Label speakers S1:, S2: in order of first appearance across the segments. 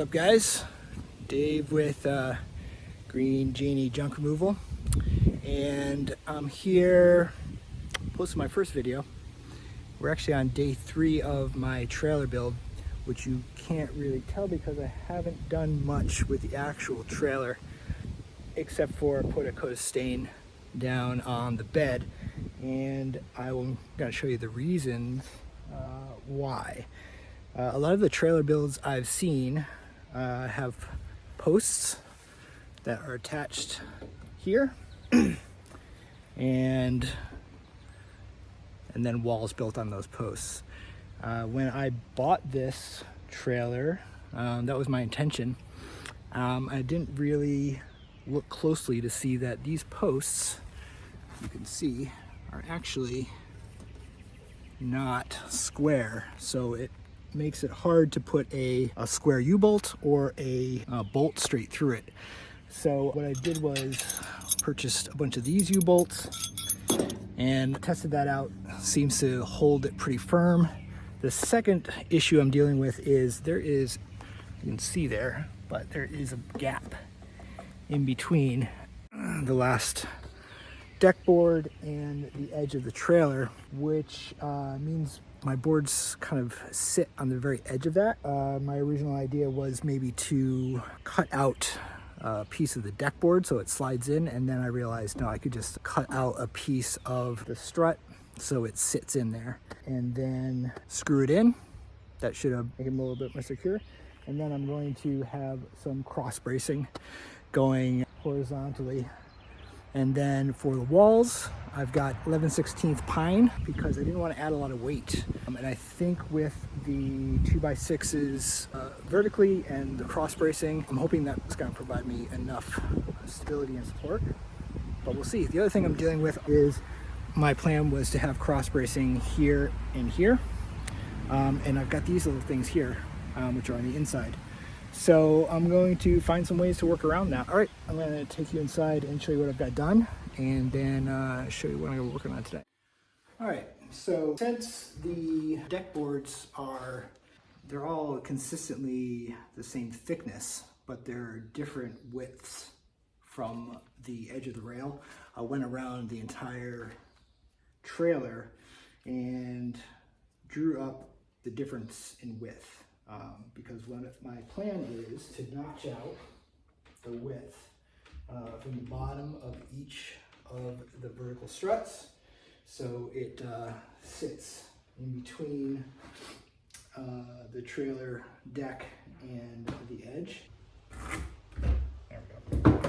S1: up, guys? Dave with Green Genie Junk Removal, and I'm here posting my first video. We're actually on day 3 of my trailer build, which you can't really tell because I haven't done much with the actual trailer except for put a coat of stain down on the bed, and I'm going to show you the reasons why. A lot of the trailer builds I've seen have posts that are attached here and then walls built on those posts. When I bought this trailer, that was my intention. I didn't really look closely to see that these posts, you can see, are actually not square, so it makes it hard to put a square U-bolt or a bolt straight through it. So what I did was purchased a bunch of these U-bolts and tested that out. Seems to hold it pretty firm. The second issue I'm dealing with is there is, you can see there, but there is a gap in between the last deck board and the edge of the trailer, which means my boards kind of sit on the very edge of that. My original idea was maybe to cut out a piece of the deck board so it slides in, and then I realized no, I could just cut out a piece of the strut so it sits in there and then screw it in. That should make it a little bit more secure. And then I'm going to have some cross bracing going horizontally. And then for the walls, I've got 11/16 pine because I didn't want to add a lot of weight. And I think with the 2x6s vertically and the cross bracing, I'm hoping that's going to provide me enough stability and support. But we'll see. The other thing I'm dealing with is my plan was to have cross bracing here and here. And I've got these little things here, which are on the inside. So I'm going to find some ways to work around that. All right, I'm going to take you inside and show you what I've got done, and then show you what I'm working on today. All right, so since the deck boards they're all consistently the same thickness, but they're different widths from the edge of the rail, I went around the entire trailer and drew up the difference in width. Because my plan is to notch out the width from the bottom of each of the vertical struts, so it sits in between the trailer deck and the edge. There we go.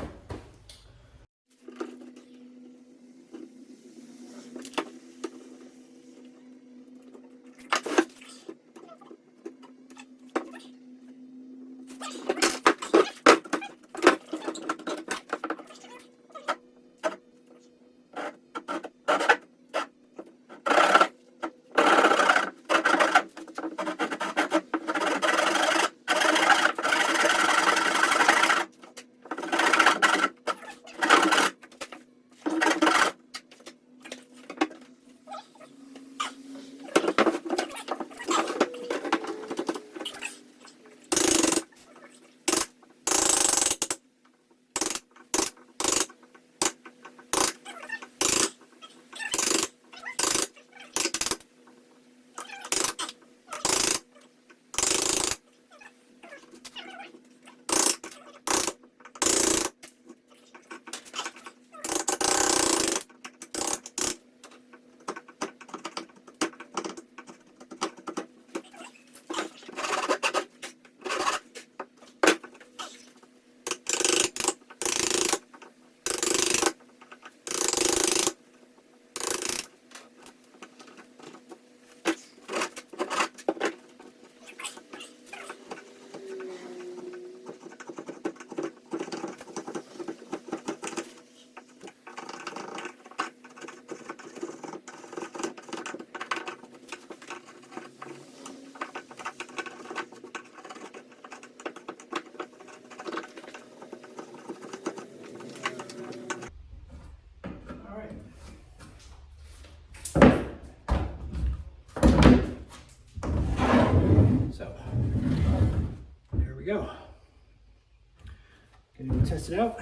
S1: test it out,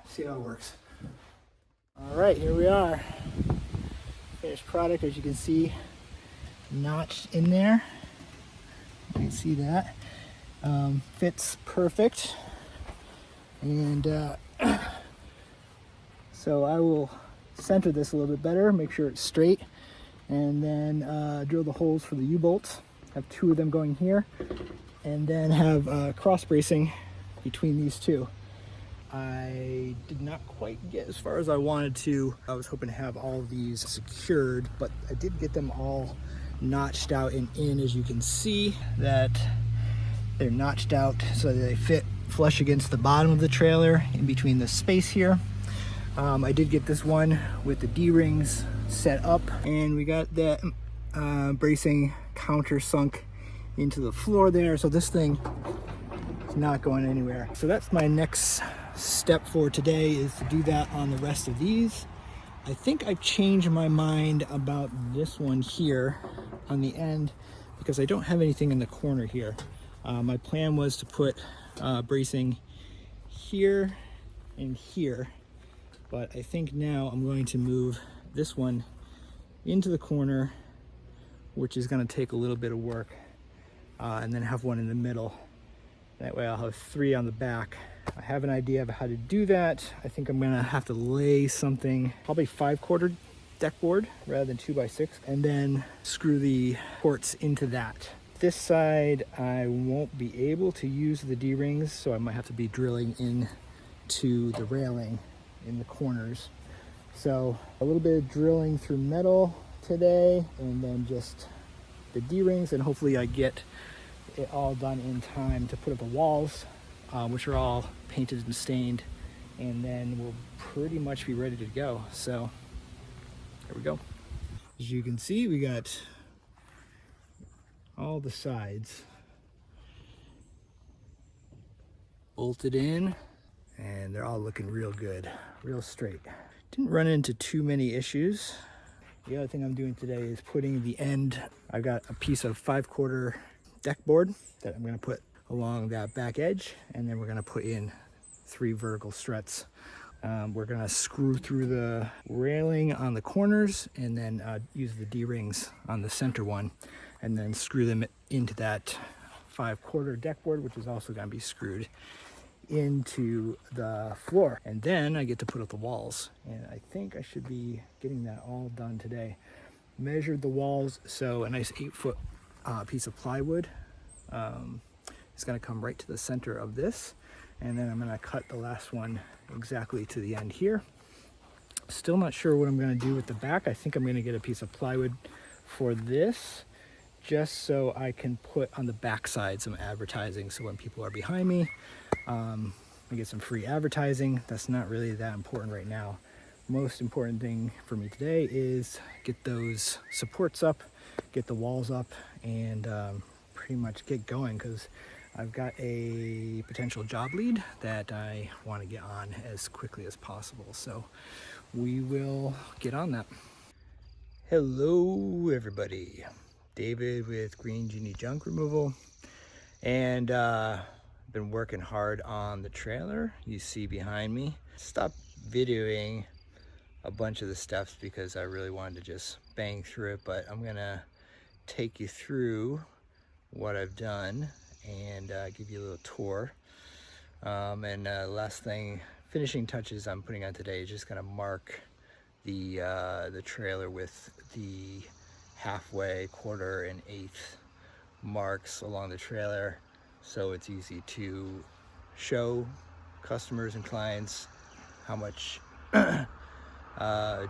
S1: see how it works. All right, here we are. Finished product, as you can see, notched in there. You can see that. Fits perfect. And so I will center this a little bit better, make sure it's straight, and then drill the holes for the U-bolts. Have 2 of them going here, and then have cross bracing between these 2. I did not quite get as far as I wanted to. I was hoping to have all of these secured, but I did get them all notched out and in. As you can see, that they're notched out so that they fit flush against the bottom of the trailer in between the space here. I did get this one with the D-rings set up, and we got that bracing countersunk into the floor there, so this thing is not going anywhere. So that's my next step for today, is to do that on the rest of these. I think I've changed my mind about this one here on the end, because I don't have anything in the corner here. My plan was to put bracing here and here, but I think now I'm going to move this one into the corner, which is going to take a little bit of work, and then have one in the middle. That way I'll have 3 on the back. I have an idea of how to do that. I think I'm going to have to lay something, probably 5/4 deck board rather than 2x6, and then screw the ports into that. This side I won't be able to use the D-rings, so I might have to be drilling into the railing in the corners. So a little bit of drilling through metal today, and then just the D-rings, and hopefully I get it all done in time to put up the walls, which are all painted and stained, and then we'll pretty much be ready to go. So there we go. As you can see, we got all the sides bolted in, and they're all looking real good, real straight. Didn't run into too many issues. The other thing I'm doing today is putting the end. I've got a piece of 5/4 deck board that I'm going to put along that back edge, and then we're going to put in 3 vertical struts. We're going to screw through the railing on the corners, and then use the D-rings on the center one, and then screw them into that 5/4 deck board, which is also going to be screwed into the floor. And then I get to put up the walls, and I think I should be getting that all done today. Measured the walls, so a nice 8-foot piece of plywood is going to come right to the center of this, and then I'm going to cut the last one exactly to the end here. Still not sure what I'm going to do with the back. I think I'm going to get a piece of plywood for this, just so I can put on the back side some advertising, so when people are behind me, I get some free advertising. That's not really that important right now. Most important thing for me today is get those supports up, get the walls up, and pretty much get going, because I've got a potential job lead that I want to get on as quickly as possible. So we will get on that. Hello everybody, David with Green Genie Junk Removal, and been working hard on the trailer you see behind me. Stopped videoing a bunch of the steps because I really wanted to just bang through it, but I'm gonna take you through what I've done and give you a little tour. And last thing, finishing touches I'm putting on today is just gonna mark the trailer with the halfway, quarter, and eighth marks along the trailer, so it's easy to show customers and clients how much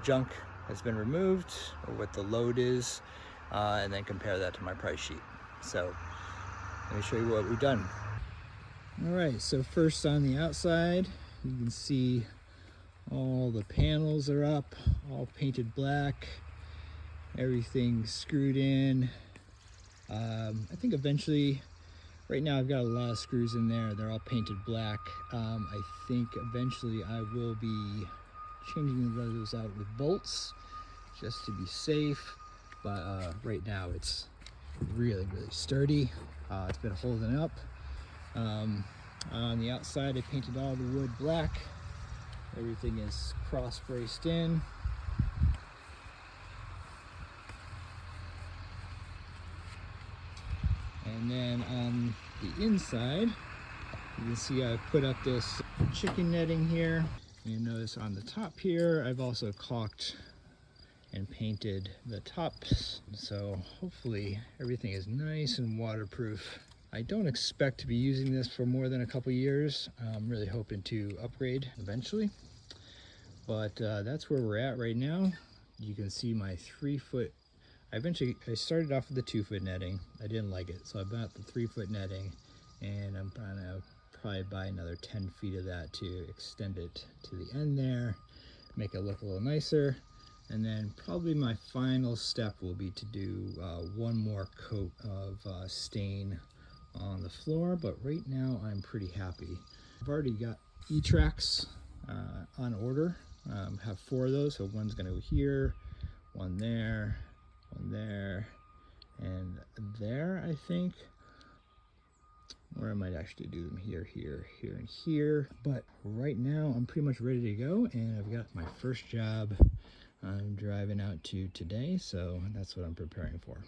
S1: junk has been removed or what the load is, and then compare that to my price sheet. So let me show you what we've done. All right, so first on the outside, you can see all the panels are up, all painted black, everything screwed in. I think eventually, right now I've got a lot of screws in there, they're all painted black. I think eventually I will be changing those out with bolts just to be safe, but right now it's really sturdy. It's been holding up. On the outside, I painted all the wood black. Everything is cross braced in. And then on the inside, you can see I put up this chicken netting here. You notice on the top here, I've also caulked and painted the tops. So hopefully everything is nice and waterproof. I don't expect to be using this for more than a couple years. I'm really hoping to upgrade eventually. But that's where we're at right now. You can see my 3-foot. I started off with the 2-foot netting. I didn't like it, so I bought the 3-foot netting, and I'm gonna probably buy another 10 feet of that to extend it to the end there, make it look a little nicer. And then probably my final step will be to do one more coat of stain on the floor, but right now I'm pretty happy. I've already got E-tracks on order. Have 4 of those, so one's gonna go here, one there, and there, I think. Or I might actually do them here, and here. But right now, I'm pretty much ready to go, and I've got my first job I'm driving out to today, so that's what I'm preparing for.